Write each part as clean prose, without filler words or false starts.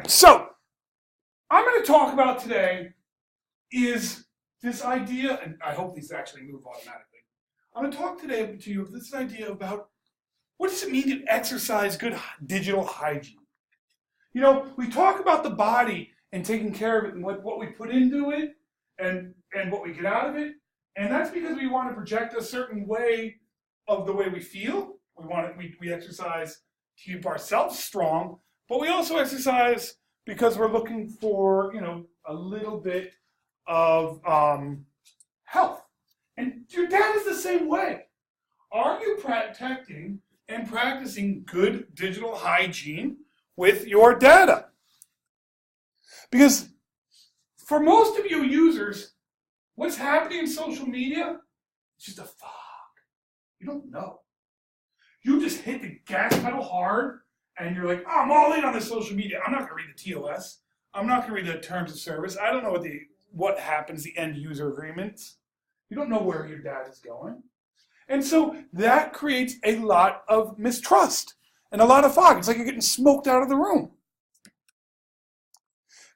So, I'm going to talk about today is this idea, and I hope these actually move automatically. I'm going to talk today to you of this idea about what does it mean to exercise good digital hygiene? You know, we talk about the body and taking care of it and what we put into it and what we get out of it. And that's because we want to project a certain way of the way we feel. We exercise to keep ourselves strong, but we also exercise because we're looking for, a little bit of health. And your dad is the same way. Are you protecting and practicing good digital hygiene with your data? Because for most of you users, what's happening in social media is just a fog. You don't know. You just hit the gas pedal hard and you're like, oh, I'm all in on this social media. I'm not going to read the TOS. I'm not going to read the terms of service. I don't know what happens, the end user agreements. You don't know where your data is going. And so that creates a lot of mistrust and a lot of fog. It's like you're getting smoked out of the room.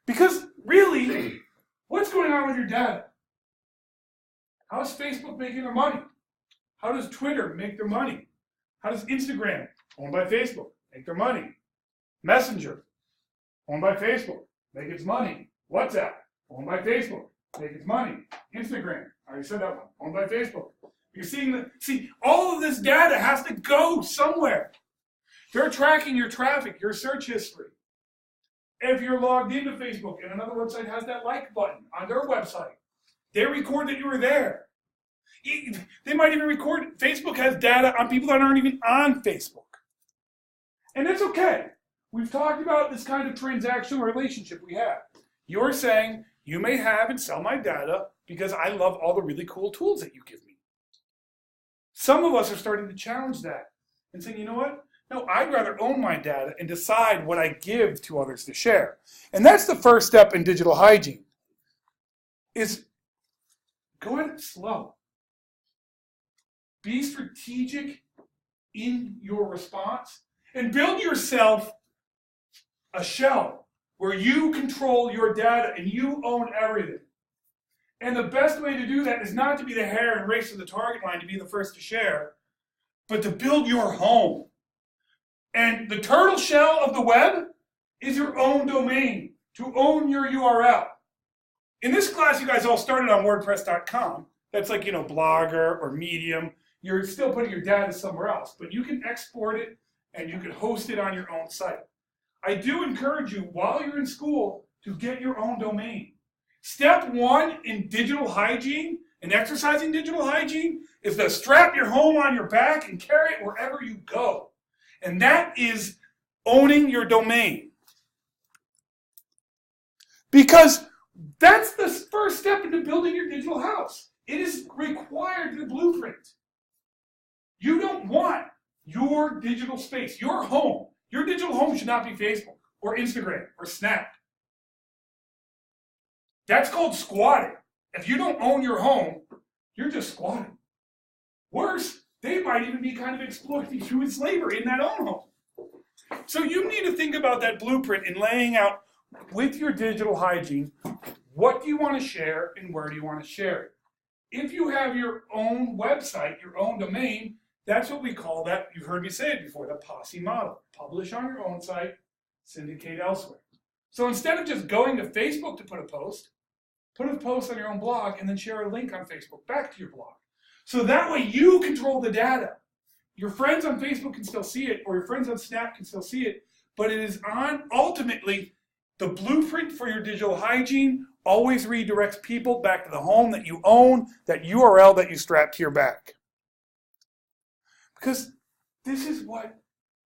Because really, what's going on with your data? How is Facebook making their money? How does Twitter make their money? How does Instagram, owned by Facebook, make their money? Messenger, owned by Facebook, make its money. WhatsApp, owned by Facebook, make its money. Instagram, I already said that one, owned by Facebook. You're see, all of this data has to go somewhere. They're tracking your traffic, your search history. If you're logged into Facebook and another website has that like button on their website, they record that you were there. They might even record, Facebook has data on people that aren't even on Facebook. And that's okay. We've talked about this kind of transactional relationship we have. You're saying, you may have and sell my data because I love all the really cool tools that you give me. Some of us are starting to challenge that and saying, you know what? No, I'd rather own my data and decide what I give to others to share. And that's the first step in digital hygiene, is go at it slow. Be strategic in your response and build yourself a shell where you control your data and you own everything. And the best way to do that is not to be the hare and race to the target line to be the first to share, but to build your home. And the turtle shell of the web is your own domain, to own your URL. In this class, you guys all started on WordPress.com. That's like, Blogger or Medium. You're still putting your data somewhere else, but you can export it and you can host it on your own site. I do encourage you, while you're in school, to get your own domain. Step one in digital hygiene and exercising digital hygiene is to strap your home on your back and carry it wherever you go. And that is owning your domain. Because that's the first step into building your digital house. It is required in the blueprint. You don't want your digital space, your home. Your digital home should not be Facebook or Instagram or Snap. That's called squatting. If you don't own your home, you're just squatting. Worse, they might even be kind of exploiting you in slavery in that own home. So you need to think about that blueprint in laying out with your digital hygiene, what do you want to share and where do you want to share it? If you have your own website, your own domain, that's what we call that, you've heard me say it before, the posse model. Publish on your own site, syndicate elsewhere. So instead of just going to Facebook to put a post on your own blog and then share a link on Facebook back to your blog. So that way you control the data. Your friends on Facebook can still see it, or your friends on Snap can still see it, but it is on, ultimately, the blueprint for your digital hygiene always redirects people back to the home that you own, that URL that you strap to your back. Because this is what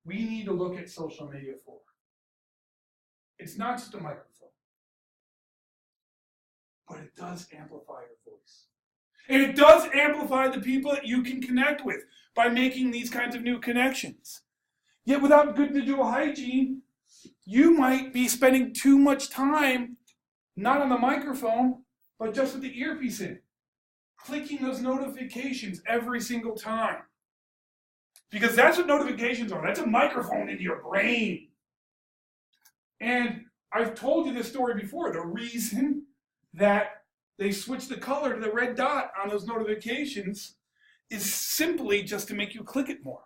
we need to look at social media for. It's not just a microphone, but it does amplify your voice. And it does amplify the people that you can connect with by making these kinds of new connections. Yet without good digital hygiene, you might be spending too much time not on the microphone, but just with the earpiece in, clicking those notifications every single time. Because that's what notifications are. That's a microphone in your brain. And I've told you this story before. The reason that they switch the color to the red dot on those notifications is simply just to make you click it more.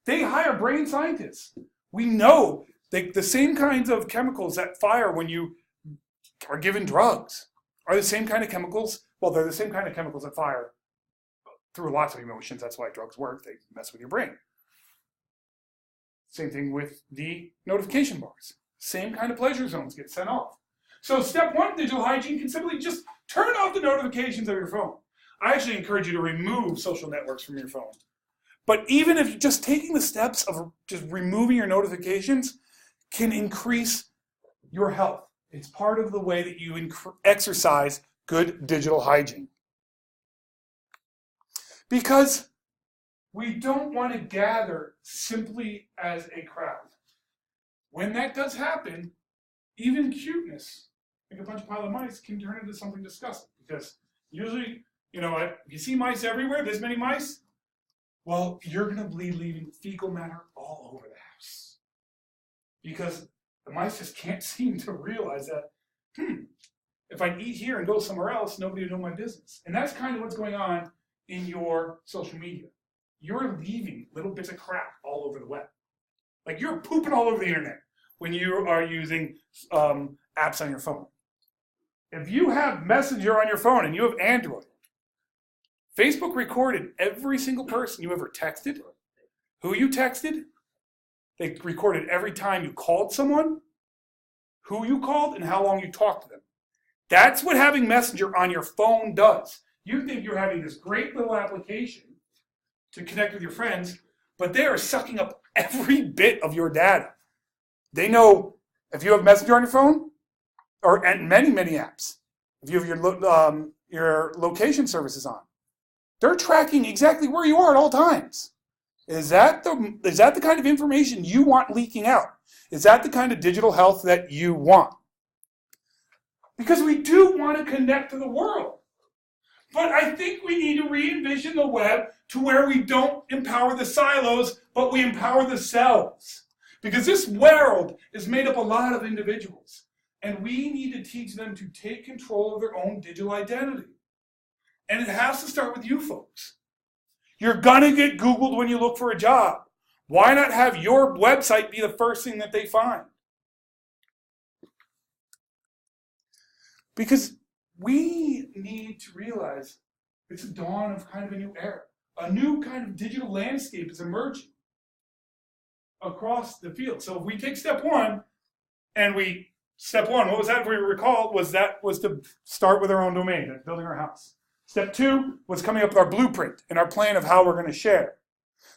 They hire brain scientists. We know that the same kinds of chemicals that fire when you are given drugs are the same kind of chemicals. Well, they're the same kind of chemicals that fire through lots of emotions. That's why drugs work. They mess with your brain. Same thing with the notification bars. Same kind of pleasure zones get sent off. So step one, digital hygiene, can simply just turn off the notifications of your phone. I actually encourage you to remove social networks from your phone. But even if you're just taking the steps of just removing your notifications can increase your health. It's part of the way that you exercise good digital hygiene. Because we don't want to gather simply as a crowd. When that does happen, even cuteness, like a bunch of pile of mice, can turn into something disgusting. Because usually, if you see mice everywhere, this many mice, well, you're going to be leaving fecal matter all over the house. Because the mice just can't seem to realize that, if I eat here and go somewhere else, nobody will know my business. And that's kind of what's going on in your social media. You're leaving little bits of crap all over the web. Like you're pooping all over the internet when you are using apps on your phone. If you have Messenger on your phone and you have Android, Facebook recorded every single person you ever texted, who you texted. They recorded every time you called someone, who you called, and how long you talked to them. That's what having Messenger on your phone does. You think you're having this great little application to connect with your friends, but they are sucking up every bit of your data. They know if you have Messenger on your phone, and many, many apps, if you have your location services on, they're tracking exactly where you are at all times. Is that the kind of information you want leaking out? Is that the kind of digital health that you want? Because we do want to connect to the world. But I think we need to re-envision the web to where we don't empower the silos, but we empower the selves. Because this world is made up a lot of individuals. And we need to teach them to take control of their own digital identity. And it has to start with you folks. You're going to get Googled when you look for a job. Why not have your website be the first thing that they find? Because we need to realize it's a dawn of kind of a new era. A new kind of digital landscape is emerging across the field. So if we take step one, step one, what was that if we recall, was to start with our own domain, that's building our house. Step two was coming up with our blueprint and our plan of how we're going to share.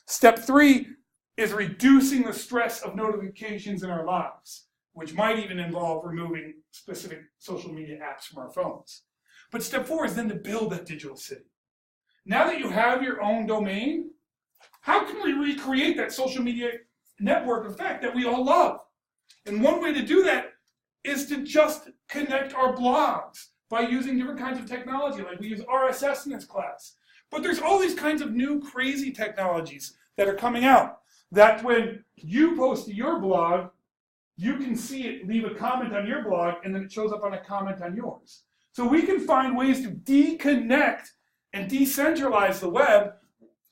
Step three is reducing the stress of notifications in our lives, which might even involve removing specific social media apps from our phones. But step four is then to build that digital city. Now that you have your own domain, how can we recreate that social media network effect that we all love? And one way to do that is to just connect our blogs by using different kinds of technology, like we use RSS in this class. But there's all these kinds of new crazy technologies that are coming out, that when you post to your blog, you can see it, leave a comment on your blog, and then it shows up on a comment on yours. So we can find ways to deconnect and decentralize the web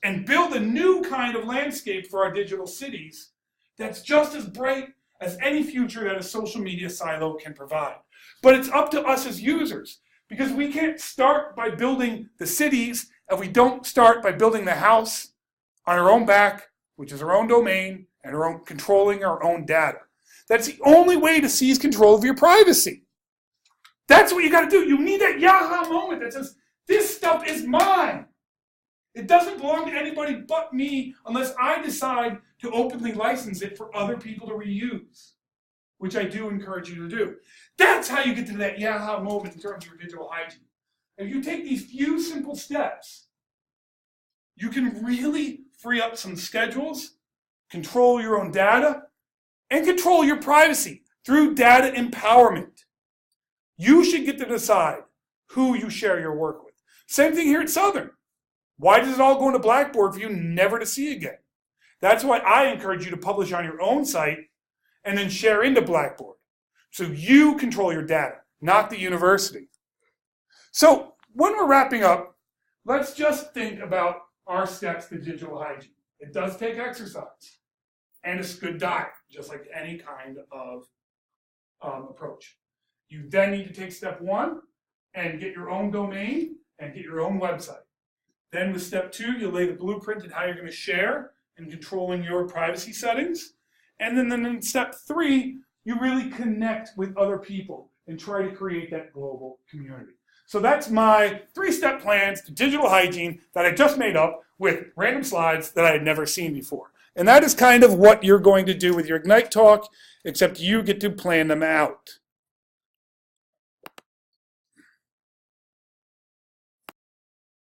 and build a new kind of landscape for our digital cities that's just as bright as any future that a social media silo can provide. But it's up to us as users, because we can't start by building the cities if we don't start by building the house on our own back, which is our own domain, and controlling our own data. That's the only way to seize control of your privacy. That's what you got to do. You need that Yaha moment that says, this stuff is mine. It doesn't belong to anybody but me unless I decide to openly license it for other people to reuse, which I do encourage you to do. That's how you get to that Yaha moment in terms of your digital hygiene. If you take these few simple steps, you can really free up some schedules, control your own data, and control your privacy through data empowerment. You should get to decide who you share your work with. Same thing here at Southern. Why does it all go into Blackboard for you never to see again? That's why I encourage you to publish on your own site and then share into Blackboard. So you control your data, not the university. So when we're wrapping up, let's just think about our steps to digital hygiene. It does take exercise and a good diet, just like any kind of approach. You then need to take step 1 and get your own domain and get your own website. Then with step 2, you lay the blueprint in how you're going to share and controlling your privacy settings. And then in step 3, you really connect with other people and try to create that global community. So that's my 3-step plans to digital hygiene that I just made up with random slides that I had never seen before. And that is kind of what you're going to do with your Ignite talk, except you get to plan them out.